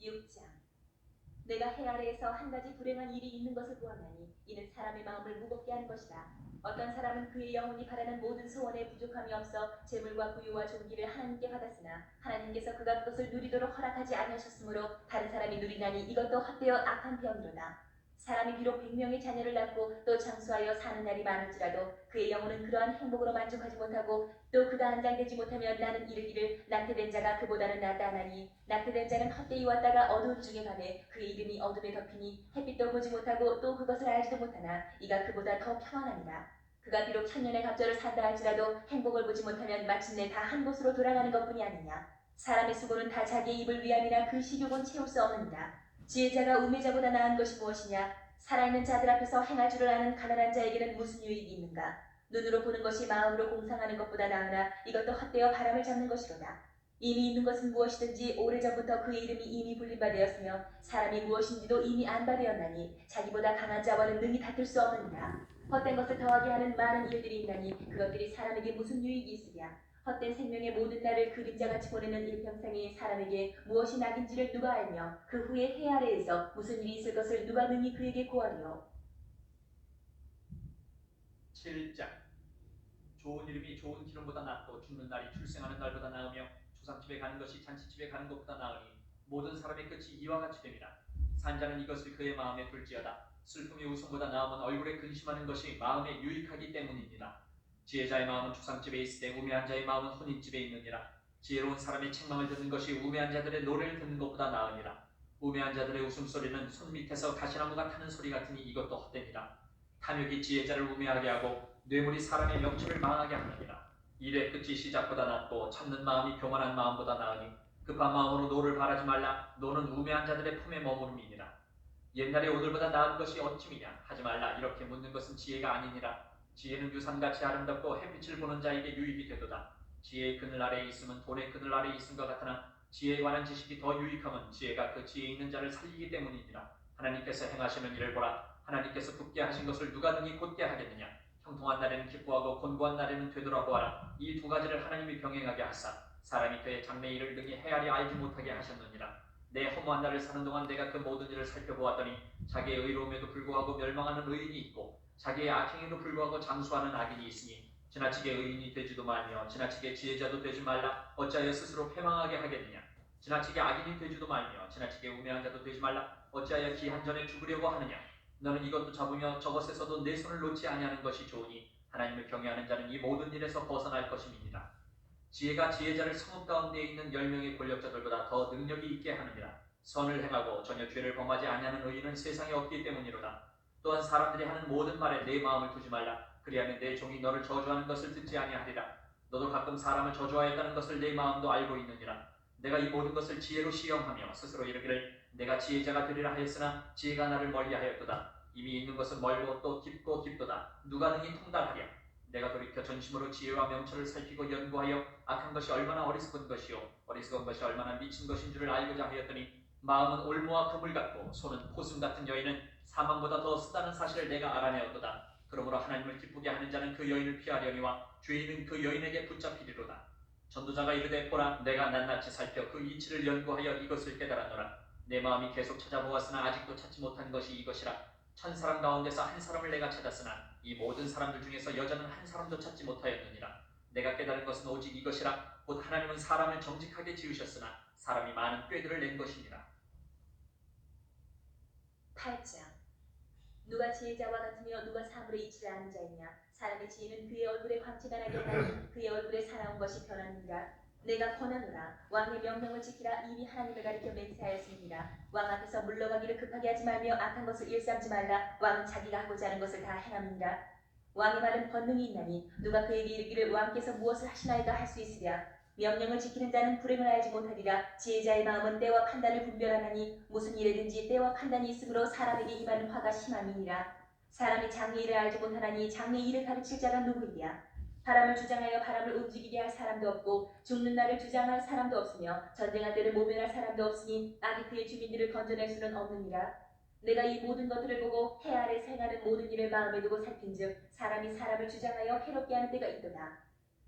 6장. 내가 해 아래에서 한 가지 불행한 일이 있는 것을 보았나니 이는 사람의 마음을 무겁게 하는 것이다. 어떤 사람은 그의 영혼이 바라는 모든 소원에 부족함이 없어 재물과 부유와 존귀를 하나님께 받았으나 하나님께서 그가 그것을 누리도록 허락하지 아니하셨으므로 다른 사람이 누리나니 이것도 헛되어 악한 병이로다. 사람이 비록 100명의 자녀를 낳고 또 장수하여 사는 날이 많을지라도 그의 영혼은 그러한 행복으로 만족하지 못하고 또 그가 안장되지 못하면 나는 이르기를 낙태된 자가 그보다는 낫다 하나니 낙태된 자는 헛되이 왔다가 어두운 중에 가매 그의 이름이 어둠에 덮이니 햇빛도 보지 못하고 또 그것을 알지도 못하나 이가 그보다 더 평안하니라. 그가 비록 천년의 갑절을 산다 할지라도 행복을 보지 못하면 마침내 다 한 곳으로 돌아가는 것뿐이 아니냐. 사람의 수고는 다 자기의 입을 위함이나 그 식욕은 채울 수 없느니라. 지혜자가 우매자보다 나은 것이 무엇이냐. 살아있는 자들 앞에서 행할 줄을 아는 가난한 자에게는 무슨 유익이 있는가. 눈으로 보는 것이 마음으로 공상하는 것보다 나으나 이것도 헛되어 바람을 잡는 것이로다. 이미 있는 것은 무엇이든지 오래전부터 그의 이름이 이미 불린 바 되었으며 사람이 무엇인지도 이미 안 바 되었나니 자기보다 강한 자와는 능히 다툴 수 없느니라. 헛된 것을 더하게 하는 많은 일들이 있나니 그것들이 사람에게 무슨 유익이 있으랴. 헛된 생명의 모든 날을 그림자같이 보내는 일평생에 사람에게 무엇이 낙인지를 누가 알며 그 후에 해 아래에서 무슨 일이 있을 것을 누가 능히 그에게 고하리요. 7장. 좋은 이름이 좋은 기름보다 낫고 죽는 날이 출생하는 날보다 나으며 조상집에 가는 것이 잔치집에 가는 것보다 나으니 모든 사람의 끝이 이와 같이 됨이라. 산자는 이것을 그의 마음에 둘지어다. 슬픔이 웃음보다 나음은 얼굴에 근심하는 것이 마음에 유익하기 때문입니다. 지혜자의 마음은 조상집에 있을 때 우매한 자의 마음은 혼인집에 있느니라. 지혜로운 사람의 책망을 듣는 것이 우매한 자들의 노래를 듣는 것보다 나으니라. 우매한 자들의 웃음소리는 손 밑에서 가시나무가 타는 소리 같으니 이것도 헛되니라. 탐욕이 지혜자를 우매하게 하고 뇌물이 사람의 명철을 망하게 하느니라. 일의 끝이 시작보다 낫고 참는 마음이 교만한 마음보다 나으니 급한 마음으로 노를 바라지 말라. 노는 우매한 자들의 품에 머무름이니라. 옛날의 오늘보다 나은 것이 어찌미냐. 하지 말라. 이렇게 묻는 것은 지혜가 아니니라. 지혜는 유산같이 아름답고 햇빛을 보는 자에게 유익이 되도다. 지혜의 그늘 아래에 있음은 돈의 그늘 아래에 있음과 같으나 지혜에 관한 지식이 더 유익함은 지혜가 그 지혜 있는 자를 살리기 때문이니라. 하나님께서 행하시는 일을 보라. 하나님께서 굳게 하신 것을 누가 능히 곧게 하겠느냐. 형통한 날에는 기뻐하고 곤고한 날에는 되돌아보아라. 이 두 가지를 하나님이 병행하게 하사 사람이 그의 장래 일을 능히 헤아려 알지 못하게 하셨느니라. 내 허무한 날을 사는 동안 내가 그 모든 일을 살펴보았더니 자기의 의로움에도 불구하고 멸망하는 의인이 있고 자기의 악행에도 불구하고 장수하는 악인이 있으니 지나치게 의인이 되지도 말며 지나치게 지혜자도 되지 말라. 어찌하여 스스로 패망하게 하겠느냐. 지나치게 악인이 되지도 말며 지나치게 우매한 자도 되지 말라. 어찌하여 기한 전에 죽으려고 하느냐. 너는 이것도 잡으며 저것에서도 내 손을 놓지 아니하는 것이 좋으니 하나님을 경외하는 자는 이 모든 일에서 벗어날 것임이니라. 지혜가 지혜자를 성읍 가운데 있는 10명의 권력자들보다 더 능력이 있게 하느니라. 선을 행하고 전혀 죄를 범하지 아니하는 의인은 세상에 없기 때문이로다. 또한 사람들이 하는 모든 말에 내 마음을 두지 말라. 그리하면 내 종이 너를 저주하는 것을 듣지 아니하리라. 너도 가끔 사람을 저주하였다는 것을 내 마음도 알고 있느니라. 내가 이 모든 것을 지혜로 시험하며 스스로 이르기를 내가 지혜자가 되리라 하였으나 지혜가 나를 멀리하였도다. 이미 있는 것은 멀고 또 깊고 깊도다. 누가 능히 통달하랴. 내가 돌이켜 전심으로 지혜와 명철을 살피고 연구하여 악한 것이 얼마나 어리석은 것이요 어리석은 것이 얼마나 미친 것인 줄을 알고자 하였더니 마음은 올무와 그물 같고 손은 포승 같은 여인은 사망보다 더 쓰다는 사실을 내가 알아내었도다. 그러므로 하나님을 기쁘게 하는 자는 그 여인을 피하려니와 죄인은 그 여인에게 붙잡히리로다. 전도자가 이르되 보라 내가 낱낱이 살펴 그 이치를 연구하여 이것을 깨달았노라. 내 마음이 계속 찾아보았으나 아직도 찾지 못한 것이 이것이라. 1000사람 가운데서 한 사람을 내가 찾았으나 이 모든 사람들 중에서 여자는 한 사람도 찾지 못하였느니라. 내가 깨달은 것은 오직 이것이라. 곧 하나님은 사람을 정직하게 지으셨으나 사람이 많은 꾀들을 낸 것이니라. 8장. 누가 지혜자와 같으며 누가 사물의 이치를 아는 자이냐. 사람의 지혜는 그의 얼굴에 광채가 나게 하니 그의 얼굴에 사나운 것이 변하느니라. 내가 권하노라. 왕의 명령을 지키라. 이미 하나님을 가리켜 맹세하였습니다. 왕 앞에서 물러가기를 급하게 하지 말며 악한 것을 일삼지 말라. 왕은 자기가 하고자 하는 것을 다 행합니다. 왕의 말은 권능이 있나니 누가 그에게 이르기를 왕께서 무엇을 하시나이까 할 수 있으랴. 명령을 지키는 자는 불행을 알지 못하리라. 지혜자의 마음은 때와 판단을 분별하나니 무슨 일에든지 때와 판단이 있으므로 사람에게 임하는 화가 심함이니라. 사람이 장래 일을 알지 못하나니 장래 일을 가르칠 자가 누구이랴. 바람을 주장하여 바람을 움직이게 할 사람도 없고 죽는 날을 주장할 사람도 없으며 전쟁할 때를 모면할 사람도 없으니 악이 그의 주민들을 건져낼 수는 없느니라. 내가 이 모든 것들을 보고 해 아래 생하는 모든 일을 마음에 두고 살핀즉 사람이 사람을 주장하여 해롭게 하는 때가 있도다.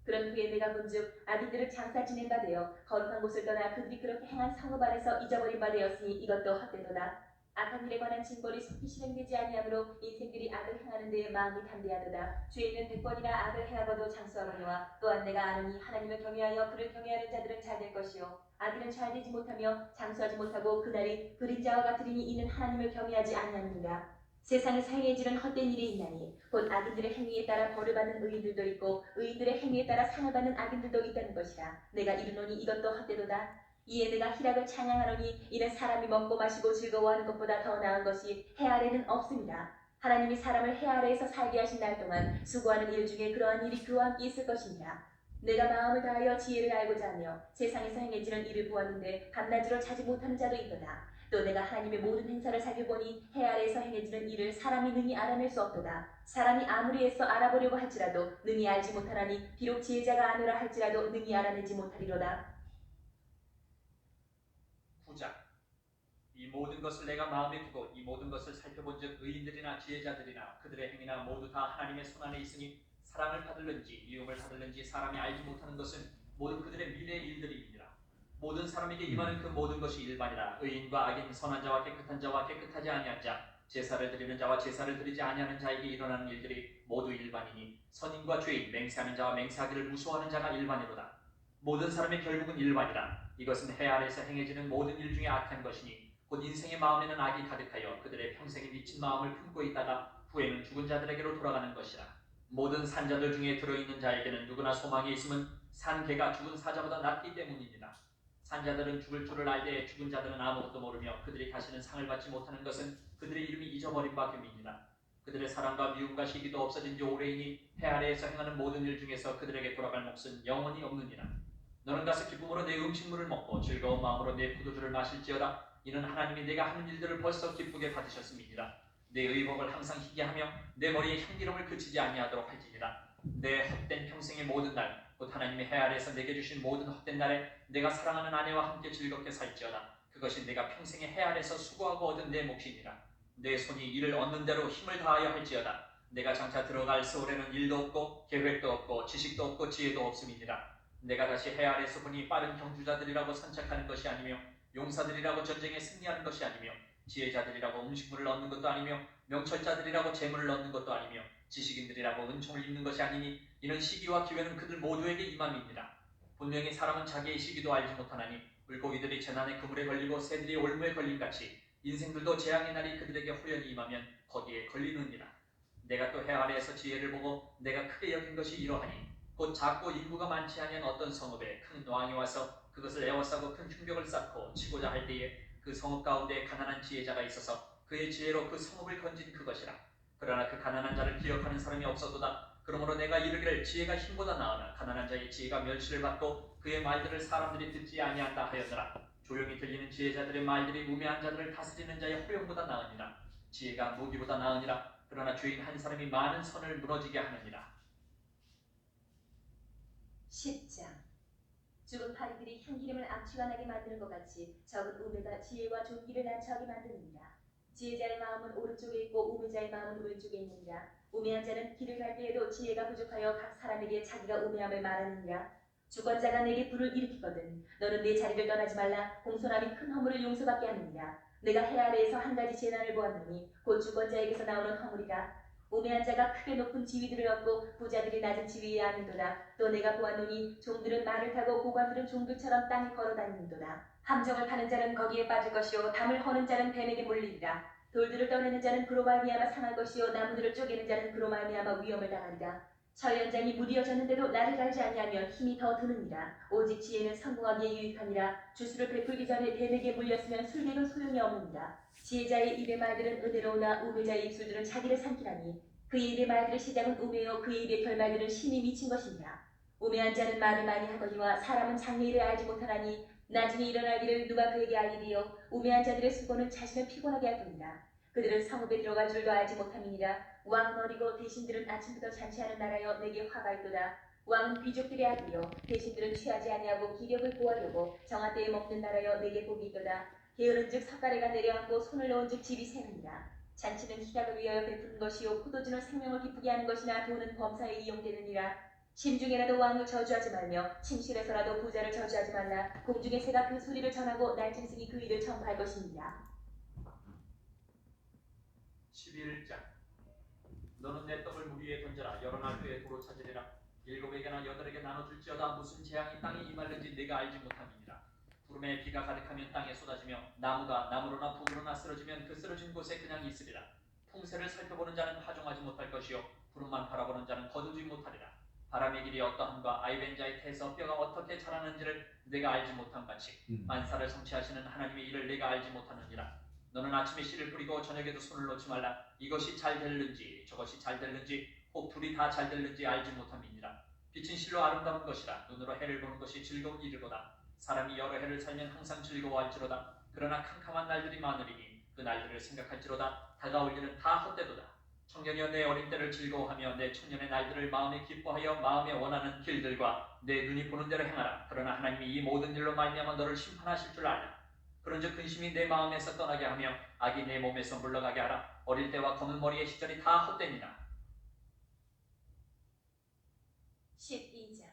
그런 후에 내가 본즉 악인들을 장사 지낸 바 되어 거룩한 곳을 떠나 그들이 그렇게 행한 성읍 안에서 잊어버린 바 되었으니 이것도 헛되도다. 악한 일에 관한 징벌이 속히 실행되지 아니하므로 인생들이 악을 행하는 데에 마음이 담대하도다. 죄인은 100번이나 악을 행하고도 장수하거니와 또한 내가 아노니 하나님을 경외하여 그를 경외하는 자들은 잘 될 것이요 악인은 잘 되지 못하며 장수하지 못하고 그날이 그림자와 같으리니 이는 하나님을 경외하지 아니하느니라. 세상에서 행해지는 헛된 일이 있나니 곧 악인들의 행위에 따라 벌을 받는 의인들도 있고 의인들의 행위에 따라 상을 받는 악인들도 있다는 것이라. 내가 이르노니 이것도 헛되도다. 이에 내가 희락을 찬양하노니 이는 사람이 먹고 마시고 즐거워하는 것보다 더 나은 것이 해 아래는 없습니다. 하나님이 사람을 해 아래에서 살게 하신 날 동안 수고하는 일 중에 그러한 일이 그와 함께 있을 것입니다. 내가 마음을 다하여 지혜를 알고자 하며 세상에서 행해지는 일을 보았는데 밤낮으로 자지 못하는 자도 있도다. 또 내가 하나님의 모든 행사를 살펴보니 해 아래에서 행해지는 일을 사람이 능히 알아낼 수 없도다. 사람이 아무리 애써 알아보려고 할지라도 능히 알지 못하나니 비록 지혜자가 아노라 할지라도 능히 알아내지 못하리로다. 9장. 이 모든 것을 내가 마음에 두고 이 모든 것을 살펴본즉 의인들이나 지혜자들이나 그들의 행위나 모두 다 하나님의 손안에 있으니 사랑을 받을는지 미움을 받을는지 사람이 알지 못하는 것은 모든 그들의 미래의 일들이니라. 모든 사람에게 임하는 그 모든 것이 일반이라. 의인과 악인, 선한 자와 깨끗한 자와 깨끗하지 아니한 자, 제사를 드리는 자와 제사를 드리지 아니하는 자에게 일어나는 일들이 모두 일반이니 선인과 죄인, 맹세하는 자와 맹세하기를 무서워하는 자가 일반이로다. 모든 사람의 결국은 일반이라. 이것은 해 아래에서 행해지는 모든 일 중에 악한 것이니 곧 인생의 마음에는 악이 가득하여 그들의 평생에 미친 마음을 품고 있다가 후에는 죽은 자들에게로 돌아가는 것이라. 모든 산자들 중에 들어있는 자에게는 누구나 소망이 있음은 산 개가 죽은 사자보다 낫기 때문입니다. 산자들은 죽을 줄을 알되 죽은 자들은 아무것도 모르며 그들이 다시는 상을 받지 못하는 것은 그들의 이름이 잊어버린 바 됨이니라. 그들의 사랑과 미움과 시기도 없어진 지 오래이니 해 아래에서 행하는 모든 일 중에서 그들에게 돌아갈 몫은 영원히 없느니라. 너는 가서 기쁨으로 내 음식물을 먹고 즐거운 마음으로 내 포도주를 마실지어다. 이는 하나님이 내가 하는 일들을 벌써 기쁘게 받으셨음이니라. 내 의복을 항상 희게 하며 내 머리에 향기름을 그치지 아니하도록 할지니라. 내 헛된 평생의 모든 날 곧 하나님의 해 아래에서 내게 주신 모든 헛된 날에 내가 사랑하는 아내와 함께 즐겁게 살지어다. 그것이 내가 평생의 해 아래에서 수고하고 얻은 내 몫이니라. 내 손이 이를 얻는 대로 힘을 다하여 할지어다. 내가 장차 들어갈 세월에는 일도 없고 계획도 없고 지식도 없고 지혜도 없음이니라. 내가 다시 해 아래에서 보니 빠른 경주자들이라고 선착하는 것이 아니며 용사들이라고 전쟁에 승리하는 것이 아니며 지혜자들이라고 음식물을 얻는 것도 아니며 명철자들이라고 재물을 얻는 것도 아니며 지식인들이라고 은총을 입는 것이 아니니 이는 시기와 기회는 그들 모두에게 임함입니다. 분명히 사람은 자기의 시기도 알지 못하나니 물고기들이 재난의 그물에 걸리고 새들이 올무에 걸림같이 인생들도 재앙의 날이 그들에게 호연히 임하면 거기에 걸리느니라. 내가 또 해 아래에서 지혜를 보고 내가 크게 여긴 것이 이러하니 곧 작고 인구가 많지 아니한 어떤 성읍에 큰 왕이 와서 그것을 에워싸고 큰 충벽을 쌓고 치고자 할 때에 그 성읍 가운데 가난한 지혜자가 있어서 그의 지혜로 그 성읍을 건진 그것이라. 그러나 그 가난한 자를 기억하는 사람이 없어도다. 그러므로 내가 이르기를 지혜가 힘보다 나으나 가난한 자의 지혜가 멸시를 받고 그의 말들을 사람들이 듣지 아니한다 하였더라. 조용히 들리는 지혜자들의 말들이 우매한 자들을 다스리는 자의 호령보다 나으니라. 지혜가 무기보다 나으니라. 그러나 죄인 한 사람이 많은 선을 무너지게 하느니라. 10장. 죽은 파리들이 향기름을 악취가 나게 만드는 것 같이 적은 우매가 지혜와 존귀를 난처하게 만드느니라. 지혜자의 마음은 오른쪽에 있고 우매자의 마음은 왼쪽에 있느니라. 우매한 자는 길을 갈 때에도 지혜가 부족하여 각 사람에게 자기가 우매함을 말하느니라. 주권자가 내게 불을 일으키거든 너는 내 자리를 떠나지 말라. 공손함이 큰 허물을 용서받게 하느니라. 내가 해 아래에서 한 가지 재난을 보았노니 곧 주권자에게서 나오는 허물이라. 우매한 자가 크게 높은 지위들을 얻고 부자들이 낮은 지위에 앉는도다. 또 내가 보았노니 종들은 말을 타고 고관들은 종들처럼 땅에 걸어다니는도다. 함정을 파는 자는 거기에 빠질 것이요 담을 허는 자는 뱀에게 몰리리라. 돌들을 떠내는 자는 그로 말미암아 상할 것이요 나무들을 쪼개는 자는 그로 말미암아 위험을 당하리라. 철연장이 무디어졌는데도 나를 갈지 아니하면 힘이 더 드느니라. 오직 지혜는 성공하기에 유익하니라. 주수를 베풀기 전에 뱀에게 물렸으면 술객은 소용이 없느니라. 지혜자의 입의 말들은 은혜로우나 우매자의 입술들은 자기를 삼키라니. 그의 입의 말들의 시작은 우매요 그의 입의 결말들은 심히 미친 것이니라. 우매한 자는 말을 많이 하거니와 사람은 장래일을 알지 못하나니 나중에 일어날 일을 누가 그에게 알리리요. 우매한 자들의 수고는 자신을 피곤하게 할 뿐이라. 그들은 성읍에 들어갈 줄도 알지 못함이니라. 왕은 어리고 대신들은 아침부터 잔치하는 나라여 내게 화가 있도다. 왕은 귀족들의 아들이요 대신들은 취하지 아니하고 기력을 보하려고 정한 때에 먹는 나라여 내게 복이 있도다. 게으른즉 석가래가 내려앉고 손을 놓은즉 집이 새느니라. 잔치는 희락을 위하여 베푸는 것이요 포도주는 생명을 기쁘게 하는 것이나 돈은 범사에 이용되느니라. 심중에라도 왕을 저주하지 말며 침실에서라도 부자를 저주하지 말라. 공중의 새가 그 소리를 전하고 날짐승이 그 일을 전파할 것이니라. 11장. 너는 내 떡을 물 위에 던져라. 여러 날 후에 도로 찾으리라. 7에게나 8에게 나눠줄지어다. 무슨 재앙이 땅에 임할는지 내가 알지 못함이니라. 구름에 비가 가득하면 땅에 쏟아지며 나무가 나무로나 북으로나 쓰러지면 그 쓰러진 곳에 그냥 있으리라. 풍세를 살펴보는 자는 파종하지 못할 것이요 구름만 바라보는 자는 거두지 못하리라. 바람의 길이 어떠함과 아이벤자의 태에서 뼈가 어떻게 자라는지를 내가 알지 못한 같이 만사를 성취하시는 하나님의 일을 내가 알지 못하느니라. 너는 아침에 씨를 뿌리고 저녁에도 손을 놓지 말라. 이것이 잘 될는지 저것이 잘 될는지 혹 둘이 다 잘 될는지 알지 못함이니라. 빛은 실로 아름다운 것이라. 눈으로 해를 보는 것이 즐거운 일이로다. 사람이 여러 해를 살면 항상 즐거워할지로다. 그러나 캄캄한 날들이 많으리니 그 날들을 생각할지로다. 다가올 일은 다 헛되도다. 청년이여 내 어린 때를 즐거워하며 내 청년의 날들을 마음에 기뻐하여 마음에 원하는 길들과 내 눈이 보는 대로 행하라. 그러나 하나님이 이 모든 일로 말미암아 너를 심판하실 줄 알라. 그런즉 근심이 내 마음에서 떠나게 하며 악이 내 몸에서 물러가게 하라. 어릴 때와 검은 머리의 시절이 다 헛되니라. 12장.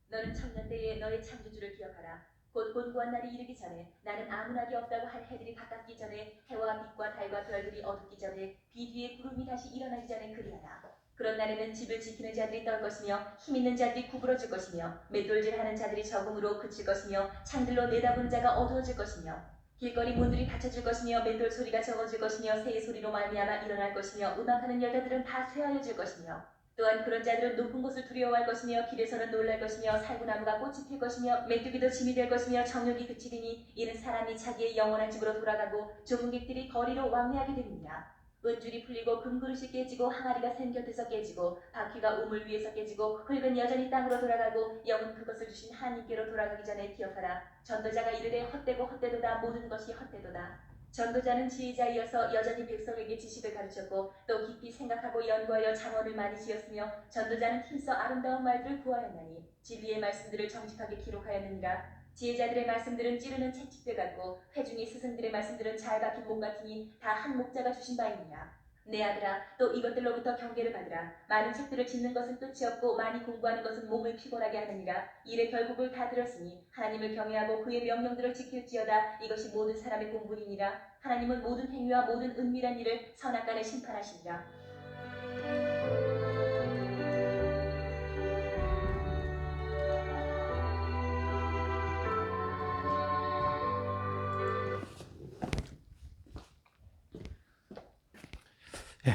너는 청년 때에 너의 창조주를 기억하라. 곧 곤고한 날이 이르기 전에 나는 아무나게 없다고 할 해들이 가깝기 전에 해와 빛과 달과 별들이 어둡기 전에 비 뒤에 구름이 다시 일어나기 전에 그리하라. 그런 날에는 집을 지키는 자들이 떨 것이며 힘 있는 자들이 구부러질 것이며 맷돌질하는 자들이 적응으로 그칠 것이며 창들로 내다보는 자가 어두워질 것이며 길거리 문들이 닫혀질 것이며 맷돌 소리가 적어질 것이며 새의 소리로 말미암아 일어날 것이며 음악하는 여자들은 다 쇠하여질 것이며 또한 그런 자들은 높은 곳을 두려워할 것이며 길에서는 놀랄 것이며 살구나무가 꽃이 필 것이며 메뚜기도 짐이 될 것이며 정욕이 그치리니 이는 사람이 자기의 영원한 집으로 돌아가고 조문객들이 거리로 왕래하게 됩니다. 은줄이 풀리고 금그릇이 깨지고 항아리가 샘 곁에서 깨지고 바퀴가 우물 위에서 깨지고 흙은 여전히 땅으로 돌아가고 영은 그것을 주신 하나님께로 돌아가기 전에 기억하라. 전도자가 이르되 헛되고 헛되도다. 모든 것이 헛되도다. 전도자는 지혜자이어서 여전히 백성에게 지식을 가르쳤고 또 깊이 생각하고 연구하여 잠언을 많이 지었으며 전도자는 힘써 아름다운 말들을 구하였나니 진리의 말씀들을 정직하게 기록하였느니라. 지혜자들의 말씀들은 찌르는 채찍들 같고 회중의 스승들의 말씀들은 잘 박힌 목 같으니 다 한 목자가 주신 바입니다. 내 아들아, 또 이것들로부터 경계를 받으라. 많은 책들을 짓는 것은 끝이 없고 많이 공부하는 것은 몸을 피곤하게 하느니라. 일의 결국을 다 들었으니 하나님을 경외하고 그의 명령들을 지킬지어다. 이것이 모든 사람의 공분이니라. 하나님은 모든 행위와 모든 은밀한 일을 선악간에 심판하시니라.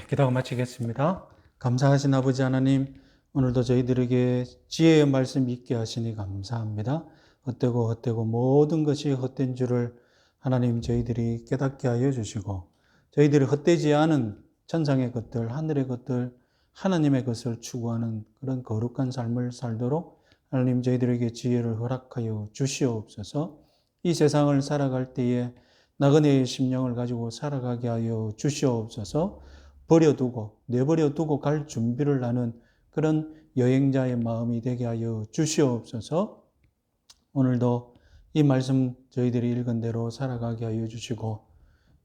기도하고 마치겠습니다. 감사하신 아버지 하나님, 오늘도 저희들에게 지혜의 말씀 있게 하시니 감사합니다. 헛되고 모든 것이 헛된 줄을 하나님 저희들이 깨닫게 하여 주시고 저희들이 헛되지 않은 천상의 것들, 하늘의 것들, 하나님의 것을 추구하는 그런 거룩한 삶을 살도록 하나님 저희들에게 지혜를 허락하여 주시옵소서. 이 세상을 살아갈 때에 나그네의 심령을 가지고 살아가게 하여 주시옵소서. 내버려 두고 갈 준비를 하는 그런 여행자의 마음이 되게 하여 주시옵소서. 오늘도 이 말씀 저희들이 읽은 대로 살아가게 하여 주시고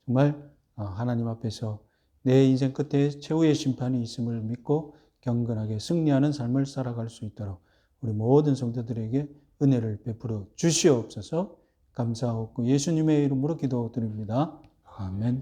정말 하나님 앞에서 내 인생 끝에 최후의 심판이 있음을 믿고 경건하게 승리하는 삶을 살아갈 수 있도록 우리 모든 성도들에게 은혜를 베풀어 주시옵소서. 감사하고 예수님의 이름으로 기도드립니다. 아멘.